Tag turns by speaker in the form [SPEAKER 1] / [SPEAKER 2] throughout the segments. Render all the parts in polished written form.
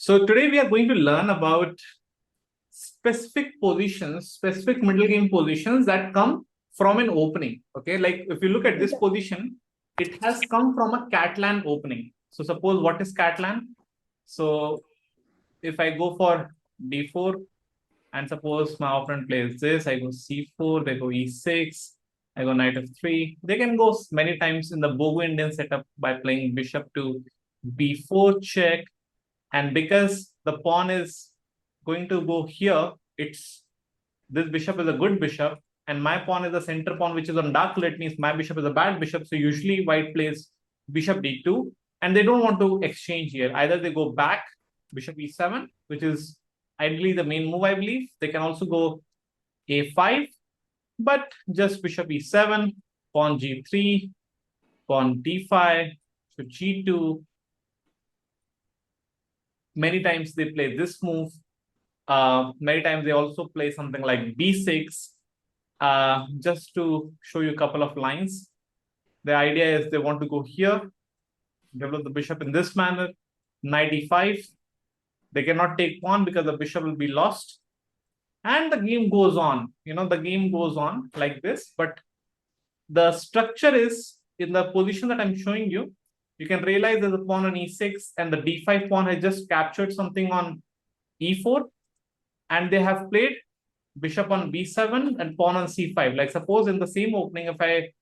[SPEAKER 1] So today we are going to learn about specific positions, specific middle game positions that come from an opening. Okay, like if you look at this position, it has come from a Catalan opening. So suppose what is Catalan? So if I go for d4 and suppose my opponent plays this, I go c4, they go e6, I go knight f3. They can go many times in the Bogo Indian setup by playing bishop to b4 check. And because the pawn is going to go here, this bishop is a good bishop, and my pawn is a center pawn, which is on dark lit, means my bishop is a bad bishop. So usually white plays bishop d2, and they don't want to exchange here. Either they go back, bishop e7, which is ideally the main move, I believe. They can also go a5, but just bishop e7, pawn g3, pawn d5, so g2. Many times they play this move. Many times they also play something like b6. Just to show you a couple of lines. The idea is they want to go here, develop the bishop in this manner, knight e5. They cannot take pawn because the bishop will be lost. And the game goes on. The game goes on like this. But the structure is in the position that I'm showing you. You can realize there's a pawn on e6 and the d5 pawn has just captured something on e4. And they have played bishop on b7 and pawn on c5. Like suppose in the same opening, if I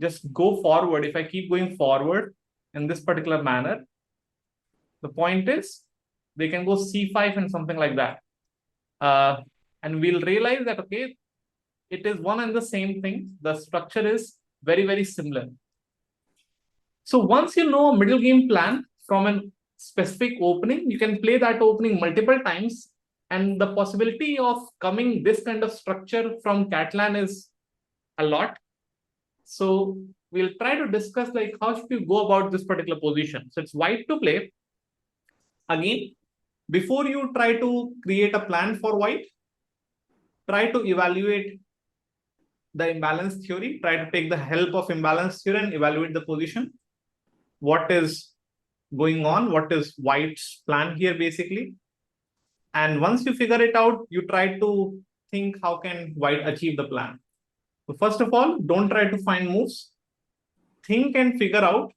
[SPEAKER 1] just go forward, if I keep going forward in this particular manner, the point is they can go c5 and something like that. And we'll realize that, okay, it is one and the same thing. The structure is very, very similar. So once you know a middle game plan from a specific opening, you can play that opening multiple times. And the possibility of coming this kind of structure from Catalan is a lot. So we'll try to discuss like how should you go about this particular position. So it's white to play. Again, before you try to create a plan for white, try to evaluate the imbalance theory. Try to take the help of imbalance theory and evaluate the position. What is going on? What is white's plan here basically? And once you figure it out, you try to think how can white achieve the plan. So first of all, don't try to find moves. Think and figure out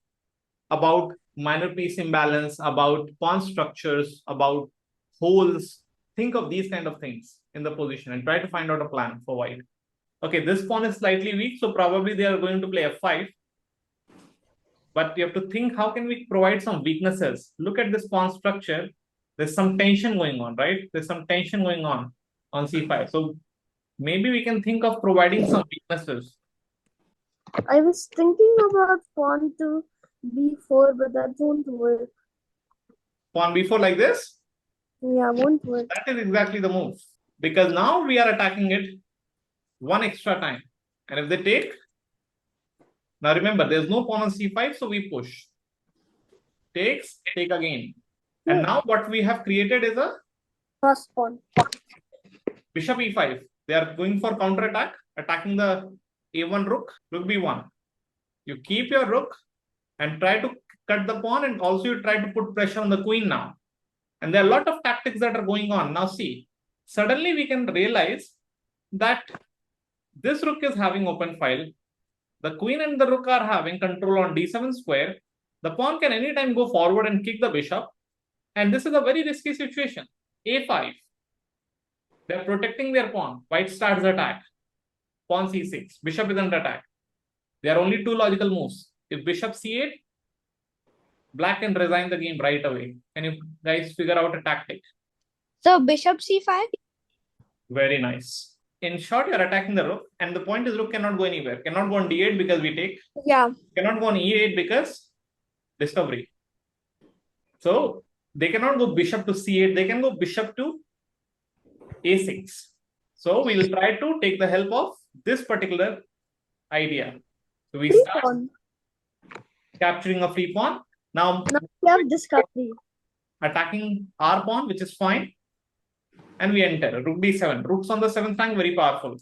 [SPEAKER 1] about minor piece imbalance, about pawn structures, about holes. Think of these kind of things in the position and try to find out a plan for white. Okay, this pawn is slightly weak, so probably they are going to play f5. But you have to think, how can we provide some weaknesses? Look at this pawn structure. There's some tension going on, right? There's some tension going on c5. So maybe we can think of providing some weaknesses.
[SPEAKER 2] I was thinking about pawn to b4, but that won't work.
[SPEAKER 1] Pawn b4 like this?
[SPEAKER 2] Yeah, won't work.
[SPEAKER 1] That is exactly the move. Because now we are attacking it one extra time. And if they take, now remember, there's no pawn on c5, so we push. Takes, take again. And now what we have created is a
[SPEAKER 2] cross pawn.
[SPEAKER 1] Bishop e5. They are going for counter attack, attacking the a1 rook, rook b1. You keep your rook and try to cut the pawn, and also you try to put pressure on the queen now. And there are a lot of tactics that are going on. Now see, suddenly we can realize that this rook is having open file. The queen and the rook are having control on d7 square. The pawn can anytime go forward and kick the bishop. And this is a very risky situation. a5. They're protecting their pawn. White starts the attack. Pawn c6. Bishop is under attack. There are only two logical moves. If bishop c8, black can resign the game right away. Can you guys figure out a tactic?
[SPEAKER 2] So bishop c5?
[SPEAKER 1] Very nice. In short, you're attacking the rook. And the point is rook cannot go anywhere. Cannot go on d8 because we take.
[SPEAKER 2] Yeah.
[SPEAKER 1] Cannot go on e8 because discovery. So they cannot go bishop to c8. They can go bishop to a6. So we will try to take the help of this particular idea. So we start capturing a free pawn. Now
[SPEAKER 2] we have discovery.
[SPEAKER 1] Attacking our pawn, which is fine. And we enter rook b7. Rooks on the 7th rank, very powerful.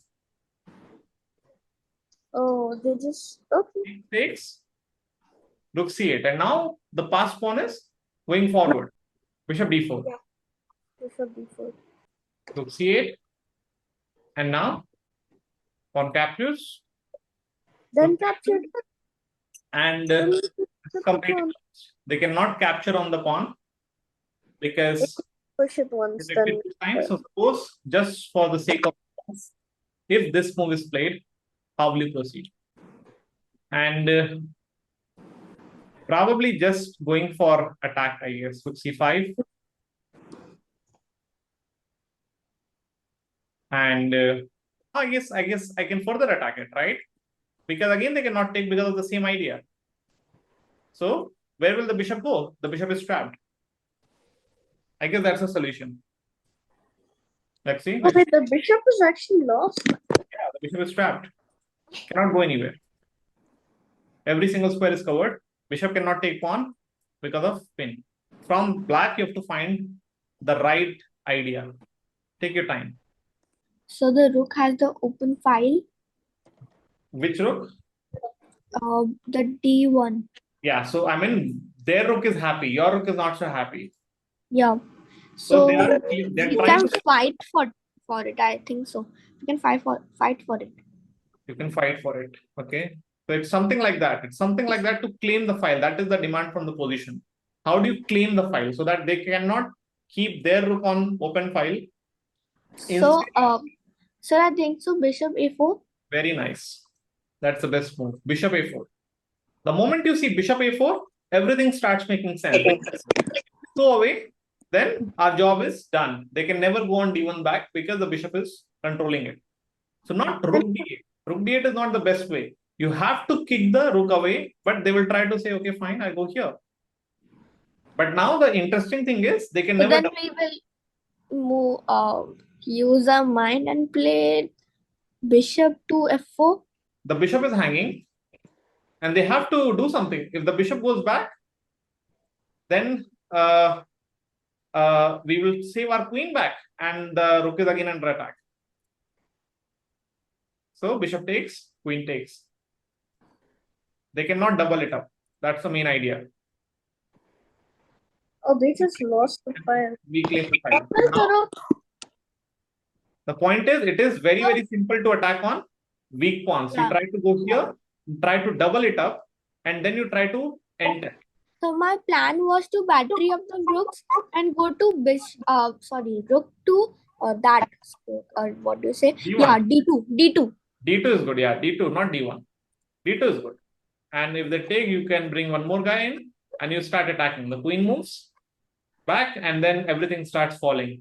[SPEAKER 2] Oh, they just okay.
[SPEAKER 1] Takes rook c8. And now the passed pawn is going forward. Bishop d4.
[SPEAKER 2] Yeah. Bishop d4.
[SPEAKER 1] Rook c8. And now pawn captures.
[SPEAKER 2] Then capture.
[SPEAKER 1] And
[SPEAKER 2] Then
[SPEAKER 1] completely, they cannot capture on the pawn because
[SPEAKER 2] push it once. Then
[SPEAKER 1] time. So suppose, just for the sake of, if this move is played, how will you proceed? And probably just going for attack, I guess. Rook c5. And I guess I can further attack it, right? Because again, they cannot take because of the same idea. So where will the bishop go? The bishop is trapped. I guess that's a solution. Let's see.
[SPEAKER 2] okay, the bishop is actually lost.
[SPEAKER 1] Yeah, the bishop is trapped. Cannot go anywhere. Every single square is covered. Bishop cannot take pawn because of pin. From black, you have to find the right idea. Take your time.
[SPEAKER 3] So the rook has the open file.
[SPEAKER 1] Which rook?
[SPEAKER 3] The d1.
[SPEAKER 1] Yeah, so I mean, their rook is happy. Your rook is not so happy.
[SPEAKER 3] Yeah.
[SPEAKER 1] So
[SPEAKER 3] So
[SPEAKER 1] they're
[SPEAKER 3] you
[SPEAKER 1] trying
[SPEAKER 3] can
[SPEAKER 1] to
[SPEAKER 3] fight for it. I think so. You can fight for it.
[SPEAKER 1] you can fight for it. Okay. So it's something like that. It's something like that to claim the file. That is the demand from the position. How do you claim the file so that they cannot keep their rook on open file?
[SPEAKER 3] So so I think so. Bishop a4.
[SPEAKER 1] Very nice. That's the best move. Bishop a4. The moment you see bishop a4, everything starts making sense. Go away, then our job is done. They can never go on d1 back because the bishop is controlling it. So not rook d8. Rook d8 is not the best way. You have to kick the rook away, but they will try to say, okay, fine, I'll go here. But now the interesting thing is they can
[SPEAKER 3] So
[SPEAKER 1] never.
[SPEAKER 3] then we will move. Use our mind and play bishop to f4.
[SPEAKER 1] The bishop is hanging, and they have to do something. If the bishop goes back, then we will save our queen back, and the rook is again under attack. So bishop takes, queen takes. They cannot double it up. That's the main idea.
[SPEAKER 2] Oh, they just lost the file.
[SPEAKER 1] We claim the file. Now, the point is, it is very, very simple to attack on weak pawns.
[SPEAKER 3] Yeah.
[SPEAKER 1] You try to go here, try to double it up, and then you try to enter.
[SPEAKER 3] So my plan was to battery up the rooks and go to rook to that. What do you say?
[SPEAKER 1] D1.
[SPEAKER 3] Yeah, d2.
[SPEAKER 1] D2 is good. Yeah, D2, not D1. D2 is good. And if they take, you can bring one more guy in and you start attacking. The queen moves back and then everything starts falling.